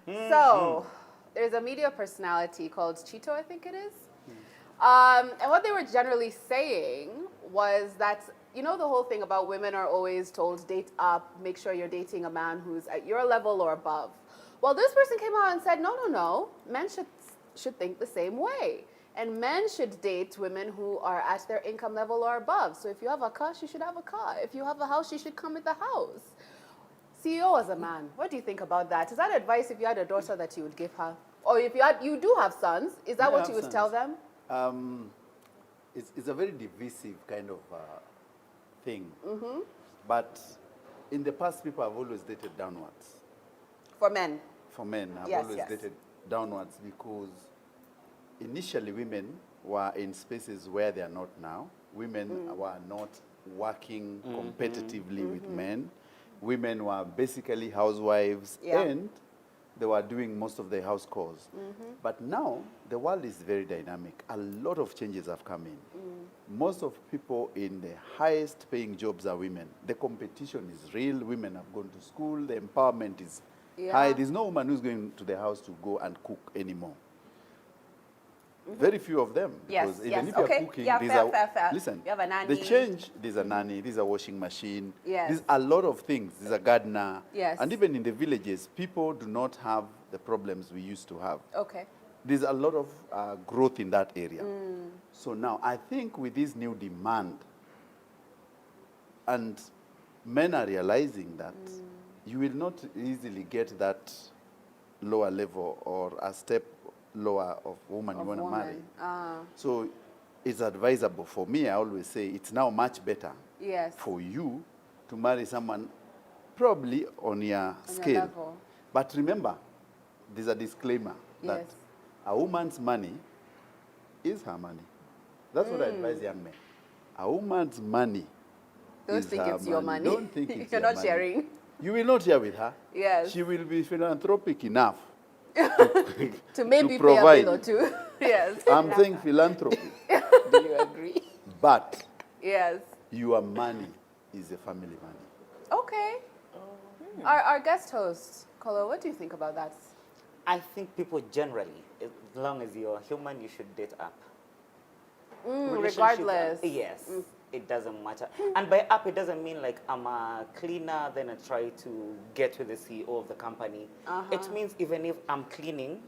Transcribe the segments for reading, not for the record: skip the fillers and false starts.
So, there's a media personality called Cheeto, I think it is. And what they were generally saying was that, you know, the whole thing about women are always told, date up, make sure you're dating a man who's at your level or above. Well, this person came out and said, no, men should think the same way. And men should date women who are at their income level or above. So if you have a car, she should have a car. If you have a house, she should come with the house. CEO as a man, what do you think about that? Is that advice if you had a daughter that you would give her? Or if you do have sons, is that what you would tell them? It's a very divisive kind of thing. But in the past, people have always dated downwards. For men? For men, have always dated downwards because initially women were in spaces where they are not now. Women were not working competitively with men. Women were basically housewives and they were doing most of the house chores. But now, the world is very dynamic. A lot of changes have come in. Most of people in the highest paying jobs are women. The competition is real. Women have gone to school. The empowerment is high. There's no woman who's going to the house to go and cook anymore. Very few of them. Because even if you're cooking, fair. Listen, you have a nanny. the change, there's a nanny, there's a washing machine, Yes. there's a lot of things. There's a gardener. Yes. And even in the villages, people do not have the problems we used to have. Okay. There's a lot of growth in that area. So now, I think with this new demand, and men are realizing that you will not easily get that lower level or a step lower of woman you want to marry. So it's advisable for me. I always say it's now much better for you to marry someone probably on your scale. But remember, there's a disclaimer that a woman's money is her money. That's what I advise young men. A woman's money Don't is think her it's your money. Don't think it's You're your not money. sharing. You will not share with her. Yes. She will be philanthropic enough to maybe to pay a provide. bill or two. Yes. I'm saying philanthropy. Do you agree? But Yes. your money is a family money. Okay. Our guest host, Kolo, what do you think about that? I think people generally, as long as you're human, you should date up. Relationships Regardless. Yes. It doesn't matter. And by up, it doesn't mean like I'm a cleaner, then I try to get with the CEO of the company. It means even if I'm cleaning,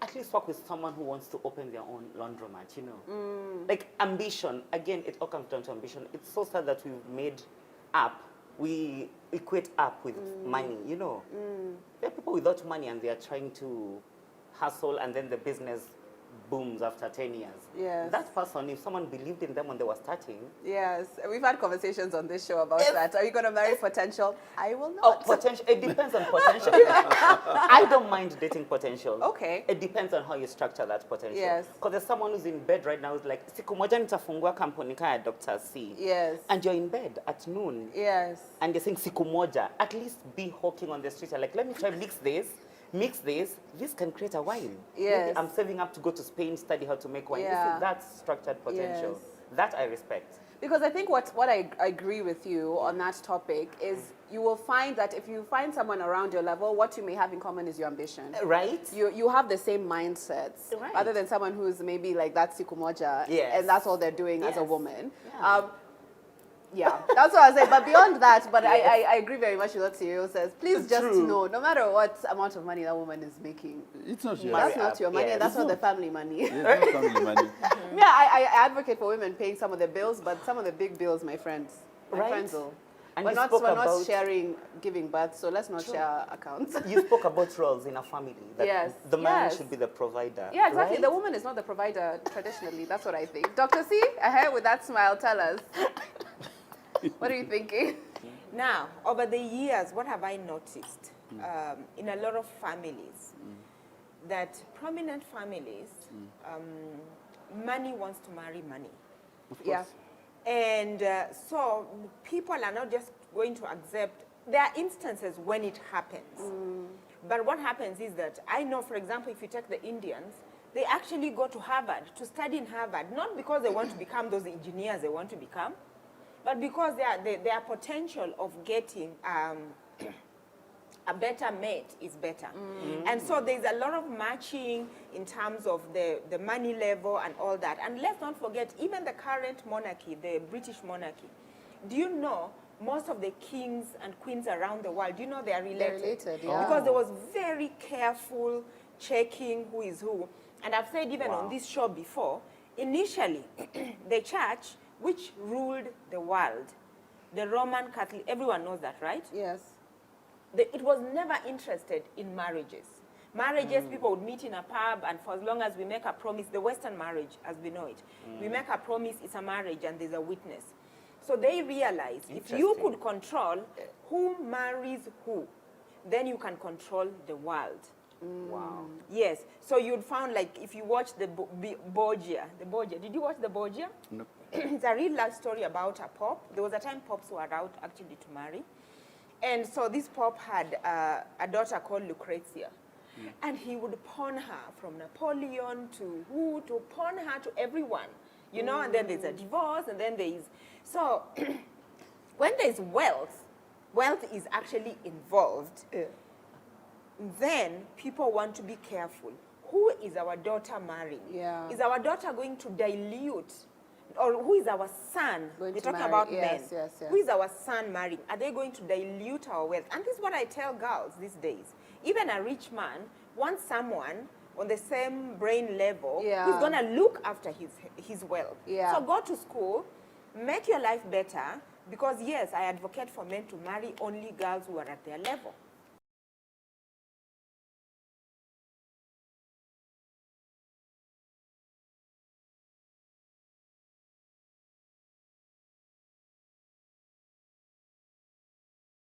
at least work with someone who wants to open their own laundromat, you know. Like ambition, again, it all comes down to ambition. It's so sad that we've made up, we equate up with money, you know. There are people without money and they are trying to hustle and then the business booms after 10 years. Yes. That person, if someone believed in them when they were starting. Yes. We've had conversations on this show about that. Are you going to marry potential? I will Oh, not. potential. It depends on potential. I don't mind dating potential. Okay. It depends on how you structure that potential. Yes. Because there's someone who's in bed right now who's like, siku moja nitafungua kampuni kaya Dr. C. Yes. And you're in bed at noon. Yes. And you're saying siku moja. At least be hawking on the street. You're like, let me try mix this. This can create a wine. Yes. Maybe I'm saving up to go to Spain, study how to make wine. Yeah. That's structured potential. Yes. That I respect. Because I think what I agree with you on that topic is you will find that if you find someone around your level, what you may have in common is your ambition. Right? You have the same mindsets, Right. rather than someone who's maybe like that siku moja, Yes. and that's all they're doing as a Yes. woman. Yeah. Yeah, that's what I was saying. But beyond that, I agree very much with what Cyril says. Please It's just true. know, no matter what amount of money that woman is making, It's not your that's Marry not up, your money, yes. and that's not the family money. It's not family money. Yeah, I advocate for women paying some of the bills, but some of the big bills, my friends. Right. Will. And We're you not spoke sharing about- giving birth, so let's not share accounts. You spoke about roles in a family. That Yes. The man Yes. should be the provider. Yeah, exactly. Right? The woman is not the provider traditionally. That's what I think. Dr. C, with that smile, tell us. What are you thinking? Now, over the years, what have I noticed in a lot of families? That prominent families, money wants to marry money. Yeah. And so people are not just going to accept. There are instances when it happens. But what happens is that I know, for example, if you take the Indians, they actually go to Harvard to study in Harvard, not because they want to become those engineers they want to become, but because their potential of getting a better mate is better. And so there's a lot of matching in terms of the money level and all that. And let's not forget, even the current monarchy, the British monarchy, do you know most of the kings and queens around the world, do you know they are related? They're related, yeah. Because there was very careful checking who is who. And I've said even on this show before, initially, the church, which ruled the world, the Roman Catholic, everyone knows that, right? Yes. It was never interested in marriages. Marriages, people would meet in a pub, and for as long as we make a promise, the Western marriage, as we know it, we make a promise, it's a marriage, and there's a witness. So they realized if you could control who marries who, then you can control the world. Wow. Yes. So you'd found, like, if you watch the Borgia, did you watch the Borgia? No. It's a real life story about a pope. There was a time popes were out actually to marry. And so this pope had a daughter called Lucrezia. And he would pawn her from Napoleon to pawn her to everyone. You know, and then there's a divorce, and then there is... So when there's wealth is actually involved, then people want to be careful. Who is our daughter marrying? Yeah. Is our daughter going to dilute? Or who is our son? We're talking about men. Yes. Who is our son marrying? Are they going to dilute our wealth? And this is what I tell girls these days. Even a rich man wants someone on the same brain level who's going to look after his wealth. Yeah. So go to school, make your life better, because yes, I advocate for men to marry only girls who are at their level.